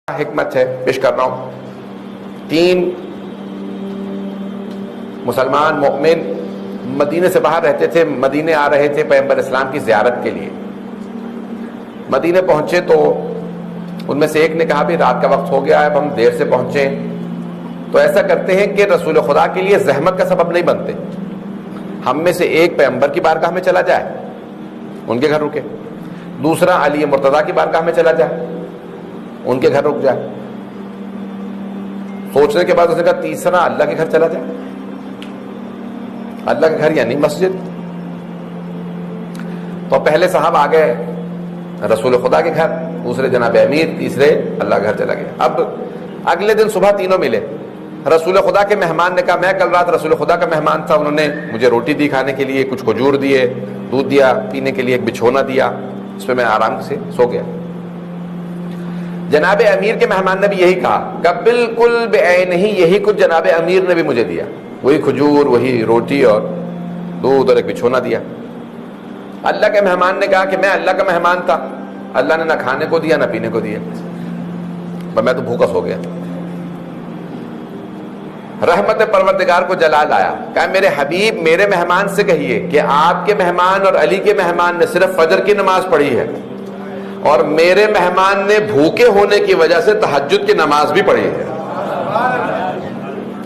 حکمت ہے پیش کر رہا ہوں. 3 مسلمان مومن مدینے سے باہر رہتے تھے، مدینے آ رہے تھے پیغمبر اسلام کی زیارت کے لیے. مدینے پہنچے تو ان میں سے ایک نے کہا بھی رات کا وقت ہو گیا ہے، اب ہم دیر سے پہنچے. تو ایسا کرتے ہیں کہ رسول خدا کے لیے زحمت کا سبب نہیں بنتے، ہم میں سے ایک پیغمبر کی بارگاہ میں چلا جائے، ان کے گھر رکے، دوسرا علی مرتضیٰ کی بارگاہ میں چلا جائے، ان کے گھر رک جائے. سوچنے کے بعد اس نے کہا تیسرا اللہ کے گھر چلا جائے. اللہ کے گھر یعنی مسجد. تو پہلے صاحب آ گئے رسول خدا کے گھر، دوسرے جناب امیر، تیسرے اللہ کے گھر چلا گیا. اب اگلے دن صبح تینوں ملے. رسول خدا کے مہمان نے کہا میں کل رات رسول خدا کا مہمان تھا، انہوں نے مجھے روٹی دی کھانے کے لیے، کچھ کھجور دیے، دودھ دیا پینے کے لیے، ایک بچھونا دیا، اس پہ میں آرام سے سو گیا. جناب امیر کے مہمان نے بھی یہی کہا کہ بالکل بعینہ یہی کچھ جناب امیر نے بھی مجھے دیا، وہی کھجور، وہی روٹی اور دودھ اور ایک بچھونا دیا. اللہ کے مہمان نے کہا کہ میں اللہ کا مہمان تھا، اللہ نے نہ کھانے کو دیا نہ پینے کو دیا، میں تو بھوکا سو گیا. رحمت پروردگار کو جلال آیا، کہا میرے حبیب میرے مہمان سے کہیے کہ آپ کے مہمان اور علی کے مہمان نے صرف فجر کی نماز پڑھی ہے اور میرے مہمان نے بھوکے ہونے کی وجہ سے تہجد کی نماز بھی پڑھی ہے.